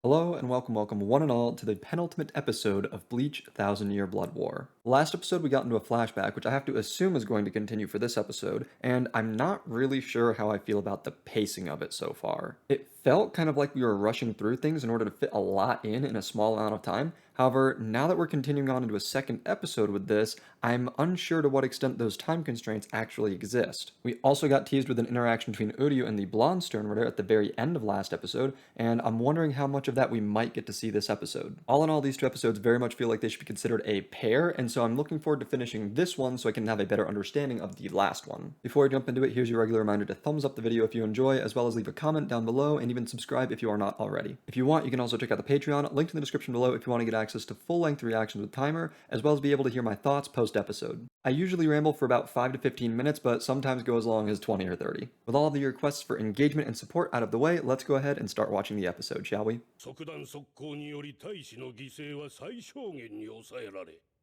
Hello and welcome one and all to the penultimate episode of Bleach Thousand Year Blood War. Last episode we got into a flashback, which I have to assume is going to continue for this episode, and I'm not really sure how I feel about the pacing of it so far. It felt kind of like we were rushing through things in order to fit a lot in a small amount of time. However, now that we're continuing on into a second episode with this, I'm unsure to what extent those time constraints actually exist. We also got teased with an interaction between Uryu and the blonde Sternritter at the very end of last episode, and I'm wondering how much of that we might get to see this episode. All in all, these two episodes very much feel like they should be considered a pair, and so I'm looking forward to finishing this one so I can have a better understanding of the last one. Before I jump into it, here's your regular reminder to thumbs up the video if you enjoy, as well as leave a comment down below, and even subscribe if you are not already. If you want, you can also check out the Patreon, linked in the description below if you want to get access to full-length reactions with timer, as well as be able to hear my thoughts post-episode. I usually ramble for about 5 to 15 minutes, but sometimes go as long as 20 or 30. With all of the requests for engagement and support out of the way, let's go ahead and start watching the episode, shall we?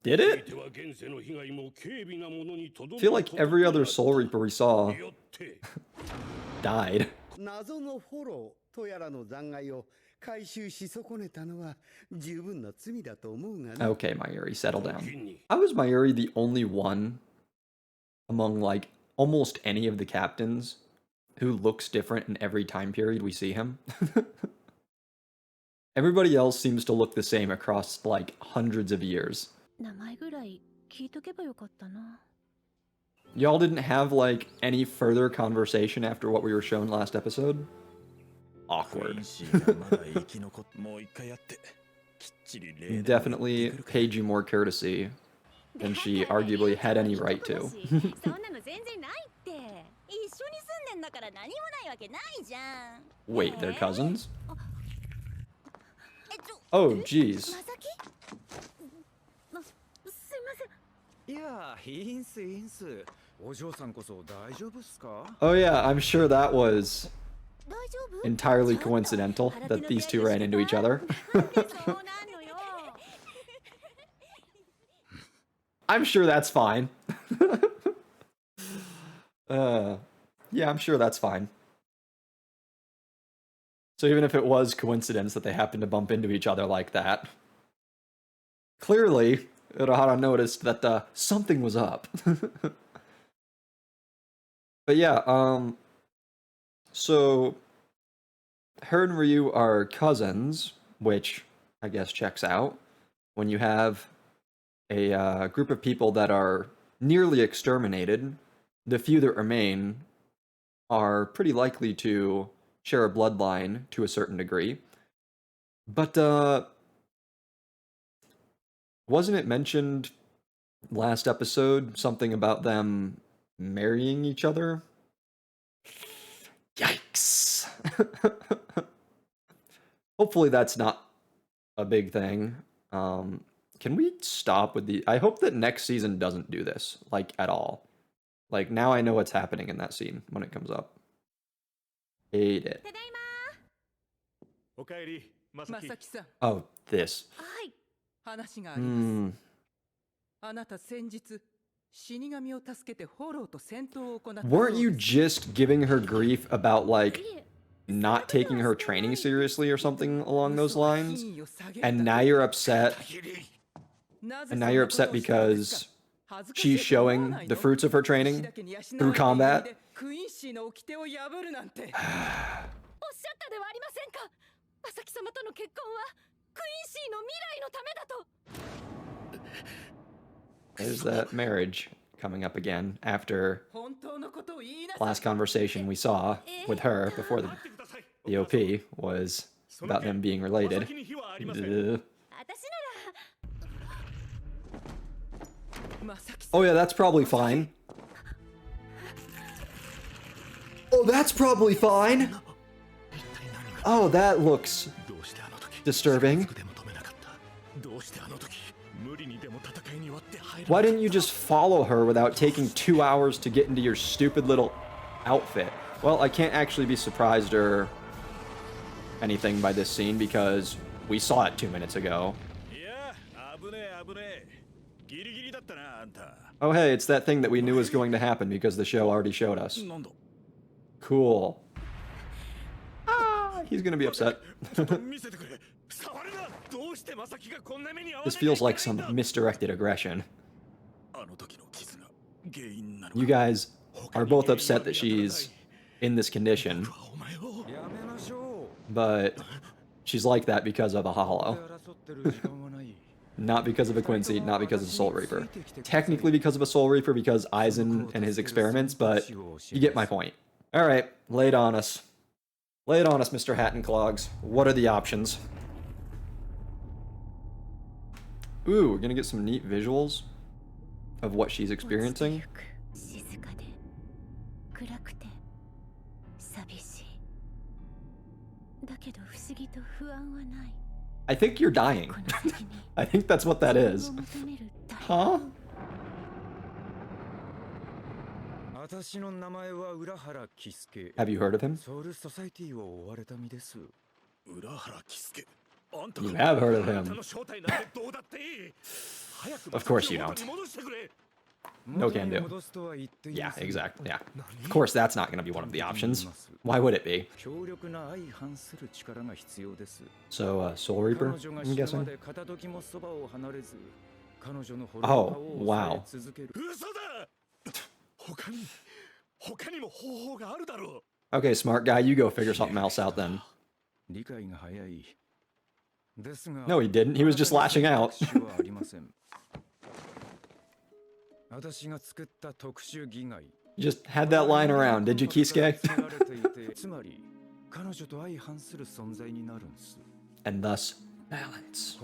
Did it? I feel like every other Soul Reaper we saw died. Okay, Mayuri, settle down. How is Mayuri the only one among, like, almost any of the captains who looks different in every time period we see him? Everybody else seems to look the same across, like, hundreds of years. Y'all didn't have, like, any further conversation after what we were shown last episode? Awkward. Definitely paid you more courtesy than she arguably had any right to. Wait, they're cousins? Oh, jeez. Oh yeah, I'm sure that was entirely coincidental that these two ran into each other. I'm sure that's fine. Yeah, I'm sure that's fine. So even if it was coincidence that they happened to bump into each other like that, clearly Urahara noticed that something was up. But yeah, so her and Ryu are cousins, which I guess checks out. When you have a group of people that are nearly exterminated, the few that remain are pretty likely to share a bloodline to a certain degree. But wasn't it mentioned last episode something about them marrying each other? Yikes. Hopefully that's not a big thing. Can we stop with the... I hope that next season doesn't do this, like, at all. Like, now I know what's happening in that scene when it comes up. Hate it. Oh, this. Weren't you just giving her grief about, like, not taking her training seriously or something along those lines? And now you're upset. And now you're upset because she's showing the fruits of her training through combat? There's that marriage coming up again after last conversation we saw with her before the OP was about them being related. Oh yeah, that's probably fine. Oh, that's probably fine. Oh, that looks disturbing. Why didn't you just follow her without taking 2 hours to get into your stupid little outfit? Well, I can't actually be surprised or anything by this scene because we saw it 2 minutes ago. Oh hey, it's that thing that we knew was going to happen because the show already showed us. Cool. Ah, he's gonna be upset. This feels like some misdirected aggression. You guys are both upset that she's in this condition, but she's like that because of a hollow. Not because of a Quincy, not because of a Soul Reaper. Technically because of a Soul Reaper because Aizen and his experiments, but you get my point. Alright, lay it on us. Lay it on us, Mr. Hat and Clogs. What are the options? Ooh, we're gonna get some neat visuals of what she's experiencing. I think you're dying. I think that's what that is. Huh? Have you heard of him? You have heard of him. Of course you don't. No can do. Yeah, exactly, yeah. Of course that's not going to be one of the options. Why would it be? So, Soul Reaper, I'm guessing? Oh, wow. Okay, smart guy, you go figure something else out then. No, he didn't. He was just lashing out. You just had that line around, did you, Kisuke? And thus, balance.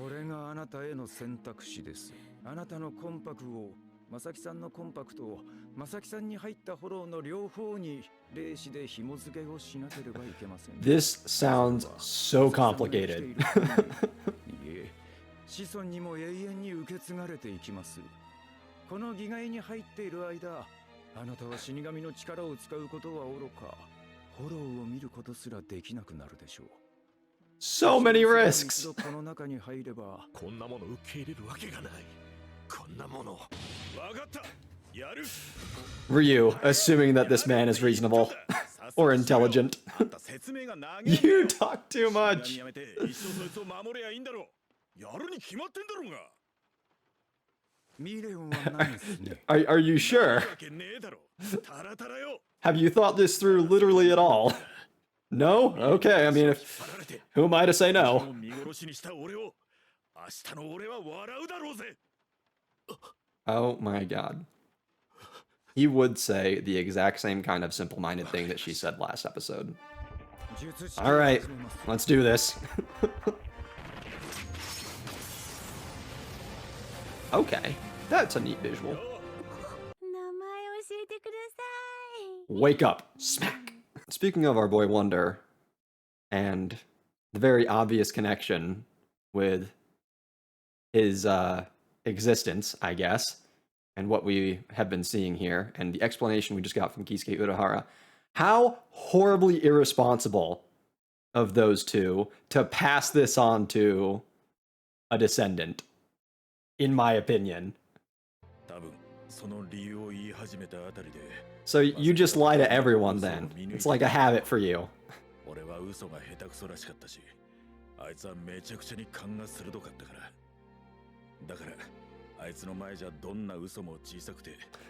This sounds so complicated. So many risks. Ryu, assuming that this man is reasonable or intelligent. You talk too much. Are you sure? Have you thought this through literally at all? No? Okay, I mean, who am I to say no? Oh my god. He would say the exact same kind of simple-minded thing that she said last episode. Alright, let's do this. Okay, that's a neat visual. Wake up. Smack. Speaking of our boy Wonder, and the very obvious connection with his existence, I guess, and what we have been seeing here, and the explanation we just got from Kisuke Urahara, how horribly irresponsible of those two to pass this on to a descendant, in my opinion. So you just lie to everyone then. It's like a habit for you.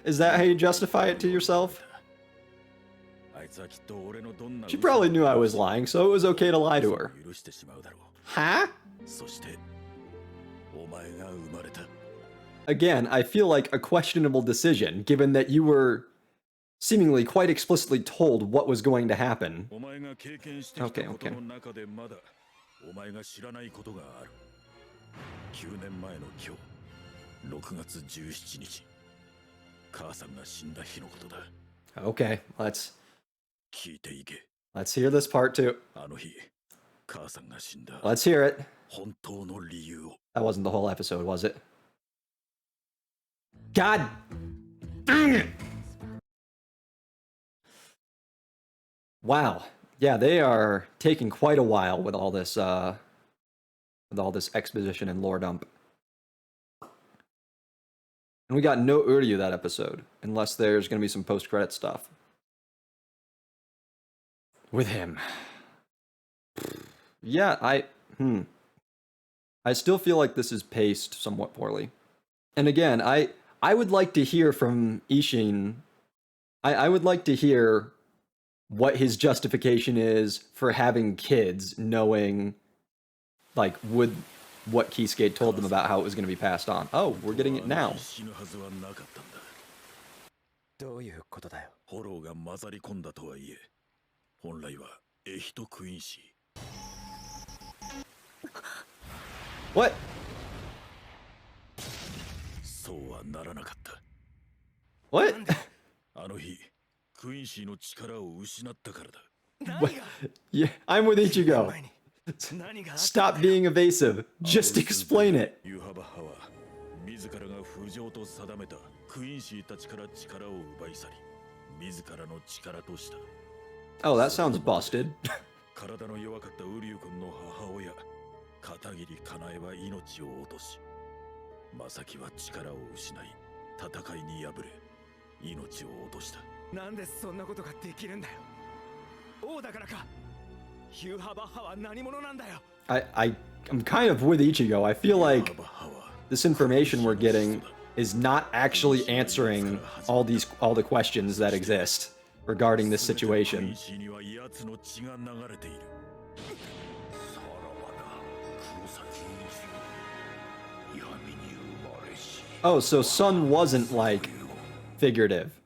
Is that how you justify it to yourself? She probably knew I was lying, so it was okay to lie to her. Huh? Again, I feel like a questionable decision, given that you were seemingly quite explicitly told what was going to happen. Okay. Okay, let's hear this part too. Let's hear it. That wasn't the whole episode, was it? God dang it! Wow. Yeah, they are taking quite a while with all this exposition and lore dump. And we got no Uryu that episode, unless there's gonna be some post-credit stuff with him. Yeah, I still feel like this is paced somewhat poorly. And again, I would like to hear from Ishin. I would like to hear what his justification is for having kids, knowing like would what Keyskate told them about how it was going to be passed on. Oh, we're getting it now. どういうことだよ。フォローが混ざり込んだとはいえ、本来はエヒトクインシー。What? そうはならなかった。What? あの日、クインシーの力を失ったからだ。Yeah, I'm with Ichigo. Stop being evasive. Just explain it. ユハバハは自らが不浄と定めたクインシーたちから力を奪い去り、自らの力とした。Oh, that sounds busted. 体の弱かったウリュウ君の母親、片桐かなえは命を落とし、マサキは力を失い、戦いに敗れ、命を落とした。なんでそんなことができるんだよ。王だからか。ユハバハは何者なんだよ。I'm kind of with Ichigo. I feel like this information we're getting is not actually answering all the questions that exist regarding this situation. Oh, so Sun wasn't like figurative.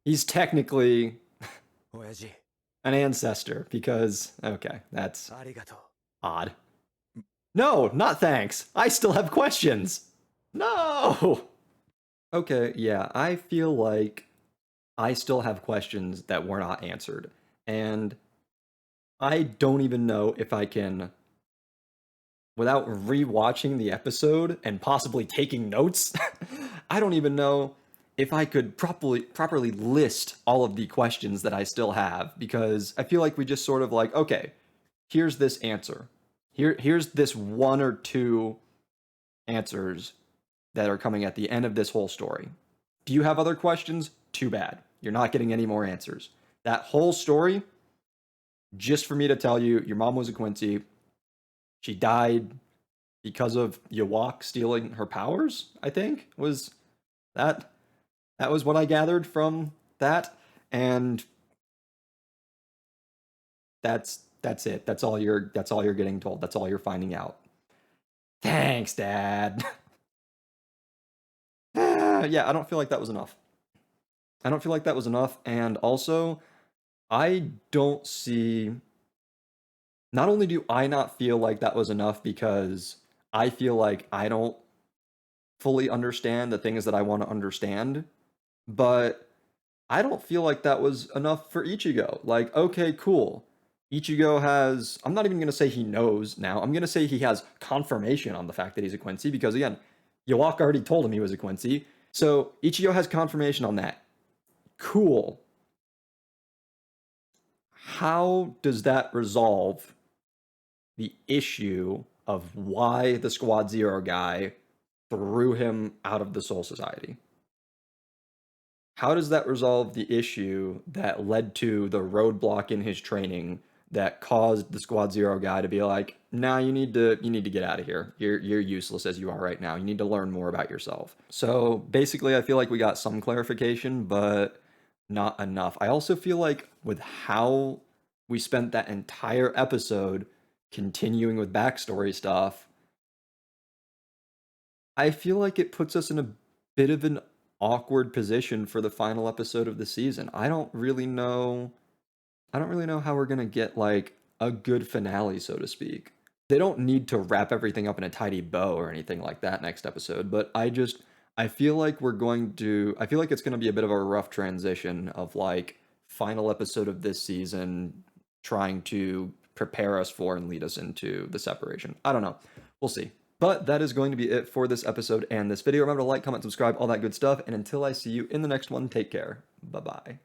He's technically an ancestor because, okay, that's odd. No, not thanks. I still have questions. No! Okay, yeah, I feel like I still have questions that were not answered. And I don't even know if I can, without rewatching the episode and possibly taking notes, I don't even know if I could properly list all of the questions that I still have, because I feel like we just sort of like, okay, here's this answer. Here's this one or two answers that are coming at the end of this whole story. Do you have other questions? Too bad. You're not getting any more answers. That whole story, just for me to tell you, your mom was a Quincy. She died because of Yawak stealing her powers, I think, was that. That was what I gathered from that, and that's it. That's all you're getting told. That's all you're finding out. Thanks, Dad. Yeah, I don't feel like that was enough. I don't feel like that was enough, and also, I don't see. Not only do I not feel like that was enough because I feel like I don't fully understand the things that I want to understand, but I don't feel like that was enough for Ichigo. Like, okay, cool. Ichigo has, I'm not even going to say he knows now. I'm going to say he has confirmation on the fact that he's a Quincy because, again, Yawak already told him he was a Quincy. So Ichigo has confirmation on that. Cool. How does that resolve the issue of why the Squad Zero guy threw him out of the Soul Society? How does that resolve the issue that led to the roadblock in his training that caused the Squad Zero guy to be like, nah, you need to get out of here. You're useless as you are right now. You need to learn more about yourself. So basically, I feel like we got some clarification, but not enough. I also feel like with how we spent that entire episode continuing with backstory stuff, I feel like it puts us in a bit of an awkward position for the final episode of the season. I don't really know how we're going to get like a good finale, so to speak. They don't need to wrap everything up in a tidy bow or anything like that next episode, but I feel like I feel like it's going to be a bit of a rough transition of like final episode of this season trying to prepare us for and lead us into the separation. I don't know. We'll see. But that is going to be it for this episode and this video. Remember to like, comment, subscribe, all that good stuff. And until I see you in the next one, take care. Bye-bye.